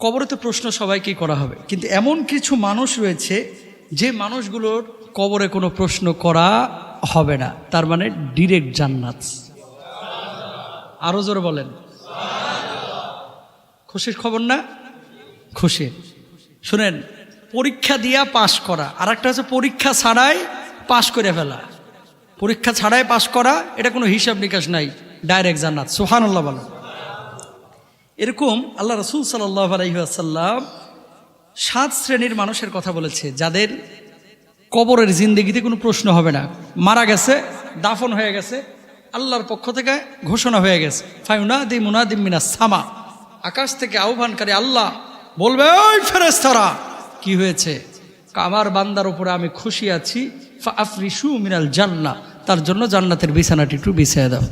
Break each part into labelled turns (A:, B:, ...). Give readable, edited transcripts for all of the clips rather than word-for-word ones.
A: কবরে তো প্রশ্ন সবাইকেই করা হবে, কিন্তু এমন কিছু মানুষ রয়েছে যে মানুষগুলোর কবরে কোনো প্রশ্ন করা হবে না, তার মানে ডিরেক্ট জান্নাত। আরো জোরে বলেন, খুশির খবর না? খুশি। শুনেন, পরীক্ষা দিয়া পাশ করা আর একটা হচ্ছে পরীক্ষা ছাড়াই পাশ করে ফেলা। পরীক্ষা ছাড়াই পাশ করা, এটা কোনো হিসাব নিকাশ নাই, ডাইরেক্ট জান্নাত। সুবহানাল্লাহ বলেন। এরকম আল্লাহ রাসূল সাল্লাল্লাহু আলাইহি ওয়াসাল্লাম 7 শ্রেণীর মানুষের কথা বলেছে যাদের কবরের জিন্দেগিতে কোনো প্রশ্ন হবে না। মারা গেছে, দাফন হয়ে গেছে, আল্লাহর পক্ষ থেকে ঘোষণা হয়ে গেছে, ফায়ুনাদি মুনাদিম মিনাস সামা, আকাশ থেকে আহ্বানকারী আল্লাহ বলবে, ওই ফেরেশতারা কি হয়েছে? আমার বান্দার উপরে আমি খুশি আছি, ফাআফরিশু মিনাল জান্নাহ, তার জন্য জান্নাতের বিছানাটি একটু বিছিয়ে দাও।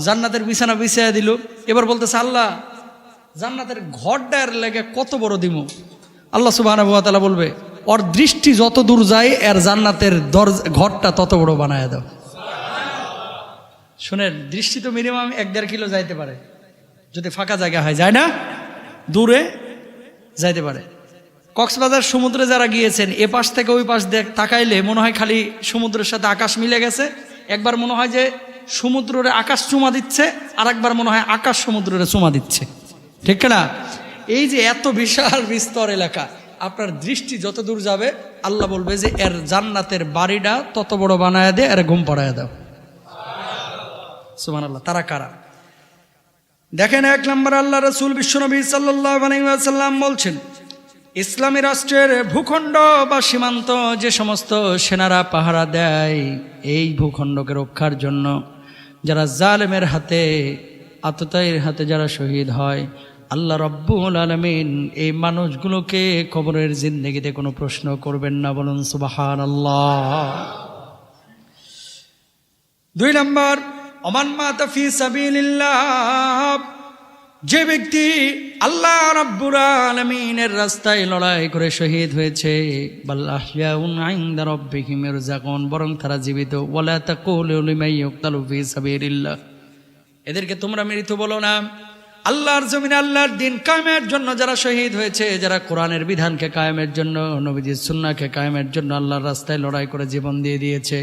A: জান্নাতের বিছানা বিছিয়ে দিল। এবার বলতেছে, আল্লাহ জান্নাতের ঘরটার লেগে কত বড় দিমু? আল্লাহ সুবহানাহু ওয়া তাআলা বলবে, ওর দৃষ্টি যত দূর যায় এর জান্নাতের ঘরটা তত বড় বানায় দাও। শুনেন, দৃষ্টি তো মিনিমাম 1-1.5 কিলো যাইতে পারে, যদি ফাঁকা জায়গা হয়, যায় না? দূরে যাইতে পারে। কক্সবাজার সমুদ্রে যারা গিয়েছেন, এ পাশ থেকে ওই পাশ তাকাইলে মনে হয় খালি সমুদ্রের সাথে আকাশ মিলে গেছে। একবার মনে হয় যে সমুদ্রের আকাশ চুমা দিচ্ছে, আর একবার মনে হয় আকাশ সমুদ্রের চুমা দিচ্ছে, ঠিক না? এই যে এত বিশাল বিস্তর এলাকা, আপনার দৃষ্টি যত দূর যাবে আল্লাহ বলবে যে এর জান্নাতের বাড়িটা তত বড় বানায় দে, এর ঘুম পাড়ায় দাও। সুবহানাল্লাহ। তারা কারা? দেখেন, 1 নম্বর আল্লাহ রাসূল বিশ্বনবী সাল্লাল্লাহু আলাইহি ওয়াসাল্লাম বলছেন, ইসলামী রাষ্ট্রের ভূখণ্ড বা সীমান্ত যে সমস্ত সেনারা পাহারা দেয়, এই ভূখণ্ডকে রক্ষার জন্য যারা জালেমের হাতে, আততায়ীর হাতে যারা শহীদ হয়, আল্লাহ রাব্বুল আলামিন এই মানুষগুলোকে কবরের জিন্দেগিতে কোনো প্রশ্ন করবেন না। বলুন সুবহানাল্লাহ। 2 নম্বর, ওমান মাতা ফি সাবিলিল্লাহ, যে ব্যক্তি আল্লাহ রাব্বুল আলামিনের রাস্তায় লড়াই করে শহীদ হয়েছে, বাল আহইয়াউন ইনদা রাব্বিহিম ইরযাকুন, বরং তারা জীবিত। ওয়ালা তাকুলু লিমান ইউকতালু ফি সাবিলিল্লাহ, এদেরকে তোমরা মৃত বলো না। আল্লাহর জমিনে আল্লাহর দিন কায়েমের জন্য যারা শহীদ হয়েছে, যারা কোরআনের বিধানকে কায়েমের জন্য, নবীজির সুন্নাহকে কায়েমের জন্য আল্লাহর রাস্তায় লড়াই করে জীবন দিয়ে দিয়েছে,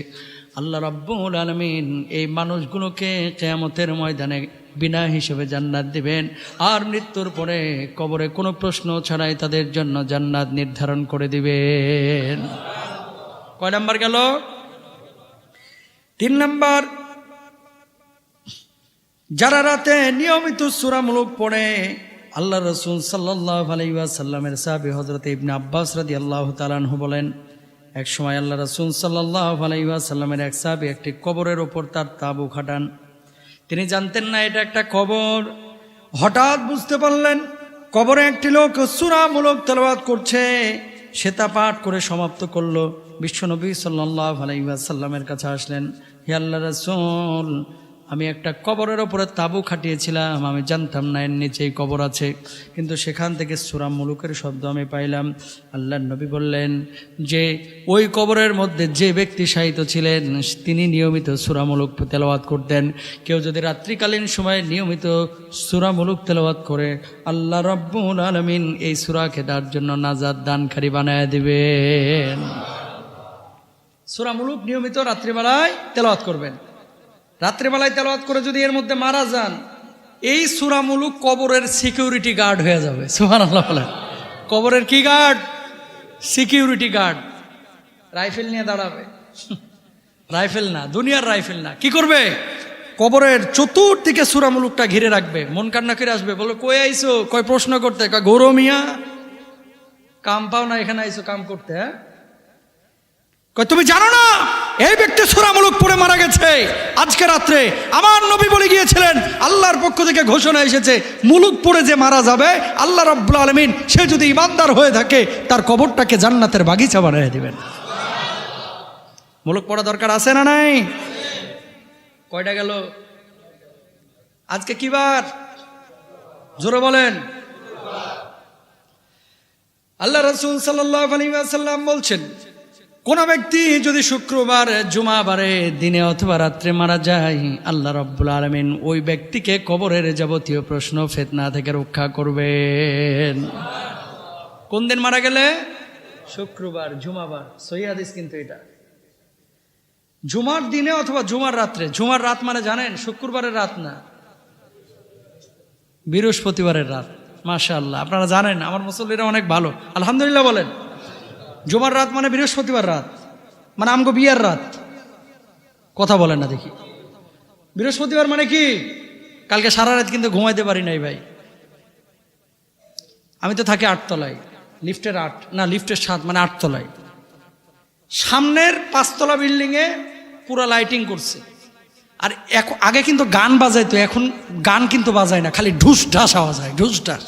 A: আল্লাহ রাব্বুল আলামিন এই মানুষগুলোকে কিয়ামতের ময়দানে বিনা হিসেবে জান্নাত দিবেন। আর মৃত্যুর পরে কবরে কোনো প্রশ্ন ছাড়াই তাদের জন্য জান্নাত নির্ধারণ করে দিবেন। কয় নাম্বার গেল? 3 নাম্বার, যারা রাতে নিয়মিত সূরা মুলক পড়ে। আল্লাহ রাসূল সাল্লাল্লাহু আলাইহি ওয়াসাল্লামের সাহাবী হযরত ইবনে আব্বাস রাদিয়াল্লাহু তাআলা আনহু বলেন, এক সময় আল্লাহ রাসূল সাল্লাল্লাহু আলাইহি ওয়াসাল্লামের এক সাহাবী একটি কবরের ওপর তার তাঁবু খাটান। তিনি জানতেন না এটা একটা কবর। হঠাৎ বুঝতে পারলেন কবরে একটি লোক সূরা মুলক তেলাওয়াত করছে। সে তা পাঠ করে সমাপ্ত করলো। বিশ্বনবী সাল্লাল্লাহু আলাইহি ওয়াসাল্লামের কাছে আসলেন, হে আল্লাহর রাসূল, আমি একটা কবরের ওপরে তাঁবু খাটিয়েছিলাম, আমি জানতাম না এর নিচেই কবর আছে, কিন্তু সেখান থেকে সূরা মুলুকের শব্দ আমি পাইলাম। আল্লাহর নবী বললেন যে ওই কবরের মধ্যে যে ব্যক্তি শায়িত ছিলেন তিনি নিয়মিত সূরা মুলুক তেলাওয়াত করতেন। কেউ যদি রাত্রিকালীন সময়ে নিয়মিত সূরা মুলুক তেলাওয়াত করে, আল্লাহ রাব্বুল আলামিন এই সূরাকে তার জন্য নাজাত দানকারী বানায় দিবেন। সূরা মুলুক নিয়মিত রাত্রিবেলায় তেলাওয়াত করবেন। রাত্রিবেলায় তেলাওয়াত করে যদি এর মধ্যে মারা যান, এই সূরা মুলুক কবরের সিকিউরিটি গার্ড হয়ে যাবে। সুবহানাল্লাহ বলেন। কবরের কি গার্ড? Security guard. রাইফেল নিয়ে দাঁড়াবে। রাইফেল না, দুনিয়ার রাইফেল না। কি করবে? কবরের চতুর্দিকে সূরা মুলুকটা ঘিরে রাখবে। মন কান্না করে আসবে, বলো কই আইছো? কয় প্রশ্ন করতে? কয় গৌর মিয়া, কাম পাও না, এখানে আইছো কাম করতে? হ্যাঁ, তুমি জানো না এই ব্যক্তি সূরা মুলুক পড়ে মারা গেছে আজকে রাত্রে? আমার নবী বলে গিয়েছিলেন, আল্লাহর পক্ষ থেকে ঘোষণা এসেছে, মুলুক পড়ে যে মারা যাবে আল্লাহ রাব্বুল আলামিন সে যদি ঈমানদার হয়ে থাকে তার কবরটাকে জান্নাতের বাগিচা বানিয়ে দিবেন। মুলুক পড়া দরকার আছে না নাই? কয়টা গেল? আজকে কি বার? জোরে বলেন। আল্লাহ রাসূল সাল্লাল্লাহু আলাইহি ওয়াসাল্লাম বলছেন, কোন ব্যক্তি যদি শুক্রবার জুমাবারে দিনে অথবা রাত্রে মারা যায়, আল্লাহ রাব্বুল আলামিন ওই ব্যক্তিকে কবরের যাবতীয় প্রশ্ন ফিতনা থেকে রক্ষা করবেন। কোন দিন মারা গেলে? শুক্রবার, জুমাবার। সহিহ হাদিস কিন্তু এটা। জুমার দিনে অথবা জুমার রাত্রে। জুমার রাত মানে জানেন শুক্রবারের রাত না, বৃহস্পতিবারের রাত। মাশাআল্লাহ, আপনারা জানেন, আমার মুসল্লিরা অনেক ভালো, আলহামদুলিল্লাহ বলেন। জুমার রাত মানে বৃহস্পতিবার রাত, মানে আমগো বিয়ার রাত। কথা বলেন না দেখি। বৃহস্পতিবার মানে কি? কালকে সারা রাত কিন্তু ঘুমাইতে পারি নাই ভাই। আমি তো থাকি 8 তলায়, লিফটের 8 না লিফটের 7, মানে 8 তলায়। সামনের 5 তলা বিল্ডিংয়ে পুরো লাইটিং করছে। আর আগে কিন্তু গান বাজাইতো, এখন গান কিন্তু বাজায় না, খালি ঢুস ঢাস আওয়াজ হয়, ঢুস ঢাস।